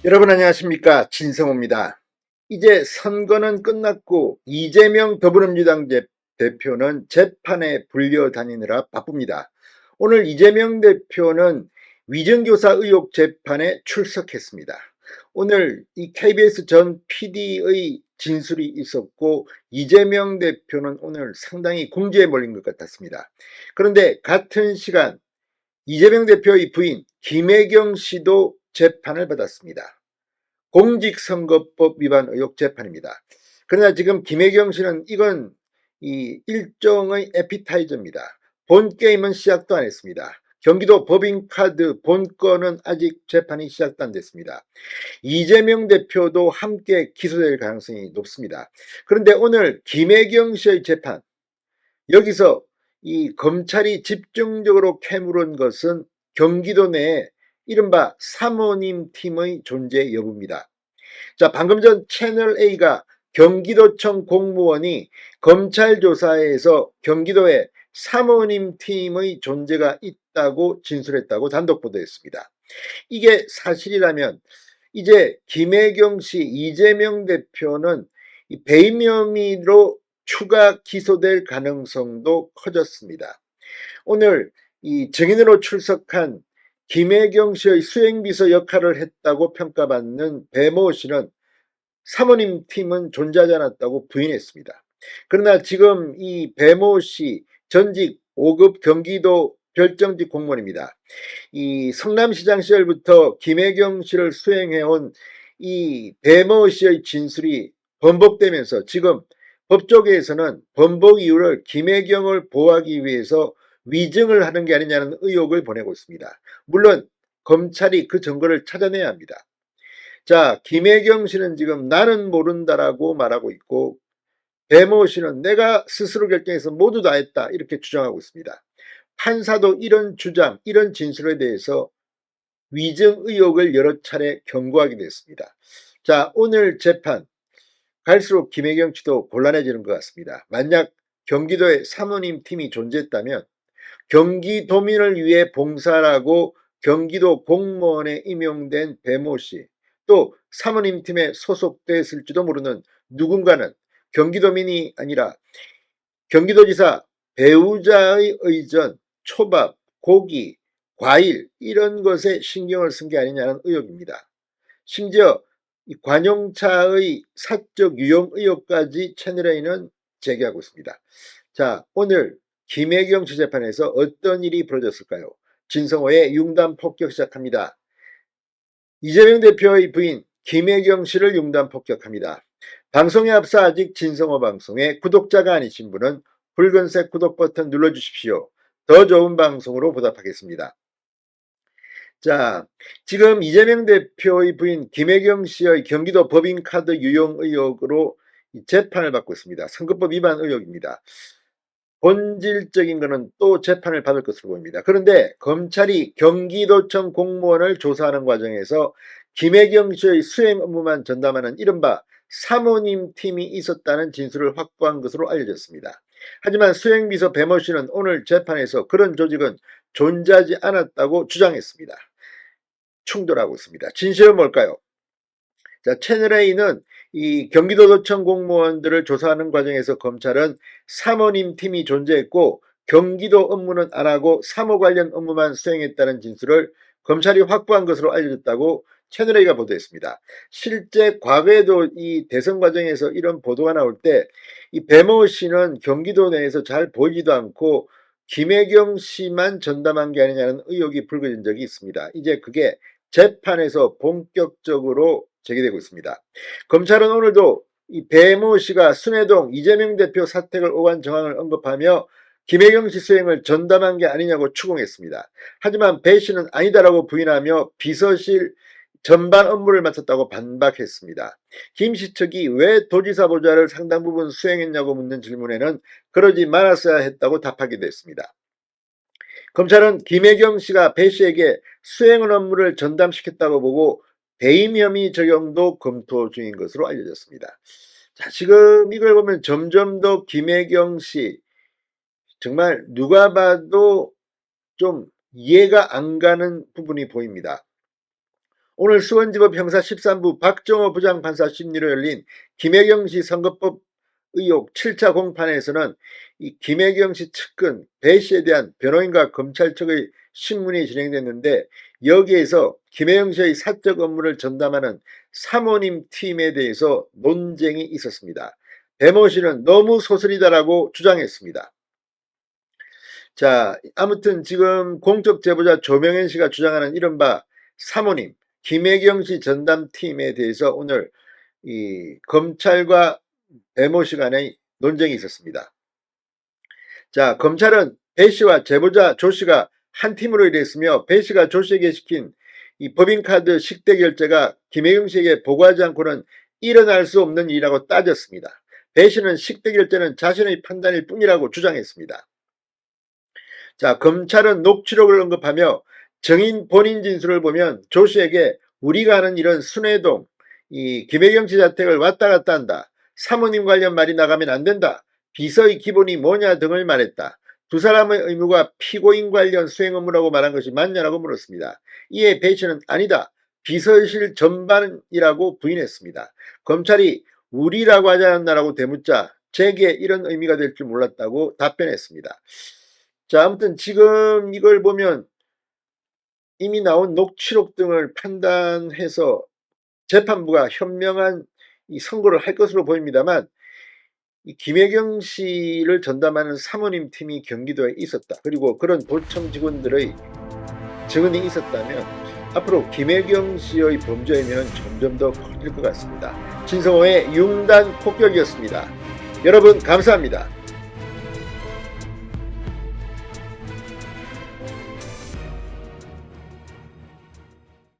여러분 안녕하십니까, 진성호입니다. 이제 선거는 끝났고 이재명 더불어민주당 대표는 재판에 불려다니느라 바쁩니다. 오늘 이재명 대표는 위정교사 의혹 재판에 출석했습니다. 오늘 이 KBS 전 PD의 진술이 있었고 이재명 대표는 오늘 상당히 궁지에 몰린 것 같았습니다. 그런데 같은 시간 이재명 대표의 부인 김혜경 씨도 재판을 받았습니다. 공직선거법 위반 의혹 재판입니다. 그러나 지금 김혜경 씨는 이건 이 일종의 에피타이저입니다. 본 게임은 시작도 안 했습니다. 경기도 법인카드 본건은 아직 재판이 시작도 안 됐습니다. 이재명 대표도 함께 기소될 가능성이 높습니다. 그런데 오늘 김혜경 씨의 재판, 여기서 이 검찰이 집중적으로 캐물은 것은 경기도 내에 이른바 사모님 팀의 존재 여부입니다. 자, 방금 전 채널A가 경기도청 공무원이 검찰 조사에서 경기도에 사모님 팀의 존재가 있다고 진술했다고 단독 보도했습니다. 이게 사실이라면 이제 김혜경 씨, 이재명 대표는 배임 혐의로 추가 기소될 가능성도 커졌습니다. 오늘 이 증인으로 출석한 김혜경 씨의 수행비서 역할을 했다고 평가받는 배모 씨는 사모님 팀은 존재하지 않았다고 부인했습니다. 그러나 지금 이 배모 씨 전직 5급 경기도 별정직 공무원입니다. 이 성남시장 시절부터 김혜경 씨를 수행해온 이 배모 씨의 진술이 번복되면서 지금 법조계에서는 번복 이유를 김혜경을 보호하기 위해서 위증을 하는 게 아니냐는 의혹을 보내고 있습니다. 물론 검찰이 그 증거를 찾아내야 합니다. 자, 김혜경 씨는 지금 나는 모른다라고 말하고 있고 배모 씨는 내가 스스로 결정해서 모두 다 했다 이렇게 주장하고 있습니다. 판사도 이런 주장, 이런 진술에 대해서 위증 의혹을 여러 차례 경고하기도 했습니다. 자, 오늘 재판 갈수록 김혜경 씨도 곤란해지는 것 같습니다. 만약 경기도에 사모님 팀이 존재했다면 경기도민을 위해 봉사라고 경기도 공무원에 임용된 배모 씨, 또 사모님 팀에 소속됐을지도 모르는 누군가는 경기도민이 아니라 경기도지사 배우자의 의전, 초밥, 고기, 과일 이런 것에 신경을 쓴 게 아니냐는 의혹입니다. 심지어 관용차의 사적 유용 의혹까지 채널A는 제기하고 있습니다. 자, 오늘 김혜경 씨 재판에서 어떤 일이 벌어졌을까요? 진성호의 융단 폭격 시작합니다. 이재명 대표의 부인 김혜경 씨를 융단 폭격합니다. 방송에 앞서 아직 진성호 방송에 구독자가 아니신 분은 붉은색 구독 버튼 눌러주십시오. 더 좋은 방송으로 보답하겠습니다. 자, 지금 이재명 대표의 부인 김혜경 씨의 경기도 법인카드 유용 의혹으로 재판을 받고 있습니다. 선거법 위반 의혹입니다. 본질적인 것은 또 재판을 받을 것으로 보입니다. 그런데 검찰이 경기도청 공무원을 조사하는 과정에서 김혜경 씨의 수행 업무만 전담하는 이른바 사모님 팀이 있었다는 진술을 확보한 것으로 알려졌습니다. 하지만 수행비서 배모 씨는 오늘 재판에서 그런 조직은 존재하지 않았다고 주장했습니다. 충돌하고 있습니다. 진실은 뭘까요? 자, 채널A는 이 경기도도청 공무원들을 조사하는 과정에서 검찰은 사모님 팀이 존재했고 경기도 업무는 안 하고 사모 관련 업무만 수행했다는 진술을 검찰이 확보한 것으로 알려졌다고 채널A가 보도했습니다. 실제 과거에도 이 대선 과정에서 이런 보도가 나올 때 이 배모 씨는 경기도 내에서 잘 보이지도 않고 김혜경 씨만 전담한 게 아니냐는 의혹이 불거진 적이 있습니다. 이제 그게 재판에서 본격적으로 제기되고 있습니다. 검찰은 오늘도 이 배모 씨가 순회동 이재명 대표 사택을 오간 정황을 언급하며 김혜경 씨 수행을 전담한 게 아니냐고 추궁했습니다. 하지만 배 씨는 아니다라고 부인하며 비서실 전반 업무를 맡았다고 반박했습니다. 김 씨 측이 왜 도지사 보좌를 상당 부분 수행했냐고 묻는 질문에는 그러지 말았어야 했다고 답하기도 했습니다. 검찰은 김혜경 씨가 배 씨에게 수행한 업무를 전담시켰다고 보고 배임 혐의 적용도 검토 중인 것으로 알려졌습니다. 자, 지금 이걸 보면 점점 더 김혜경 씨 정말 누가 봐도 좀 이해가 안 가는 부분이 보입니다. 오늘 수원지법 형사 13부 박정호 부장판사 심리로 열린 김혜경씨 선거법 의혹 7차 공판에서는 이 김혜경씨 측근 배씨에 대한 변호인과 검찰 측의 신문이 진행됐는데, 여기에서 김혜경씨의 사적 업무를 전담하는 사모님 팀에 대해서 논쟁이 있었습니다. 배모씨는 너무 소설이다라고 주장했습니다. 자, 아무튼 지금 공적 제보자 조명현 씨가 주장하는 이른바 사모님 김혜경씨 전담팀에 대해서 오늘 이 검찰과 배모씨 간의 논쟁이 있었습니다. 자, 검찰은 배씨와 제보자 조씨가 한 팀으로 일했으며, 배씨가 조씨에게 시킨 이 법인카드 식대 결제가 김혜경씨에게 보고하지 않고는 일어날 수 없는 일이라고 따졌습니다. 배씨는 식대 결제는 자신의 판단일 뿐이라고 주장했습니다. 자, 검찰은 녹취록을 언급하며 정인 본인 진술을 보면 조씨에게 우리가 하는 일은 순회동, 이 김혜경씨 자택을 왔다 갔다 한다, 사모님 관련 말이 나가면 안 된다, 비서의 기본이 뭐냐 등을 말했다. 두 사람의 의무가 피고인 관련 수행 업무라고 말한 것이 맞냐라고 물었습니다. 이에 배씨는 아니다, 비서실 전반이라고 부인했습니다. 검찰이 우리라고 하지 않았나라고 되묻자 제게 이런 의미가 될 줄 몰랐다고 답변했습니다. 자, 아무튼 지금 이걸 보면 이미 나온 녹취록 등을 판단해서 재판부가 현명한 이 선고를 할 것으로 보입니다만, 이 김혜경 씨를 전담하는 사모님 팀이 경기도에 있었다, 그리고 그런 도청 직원들의 증언이 있었다면 앞으로 김혜경 씨의 범죄 혐의는 점점 더 커질 것 같습니다. 진성호의 융단 폭격이었습니다. 여러분 감사합니다.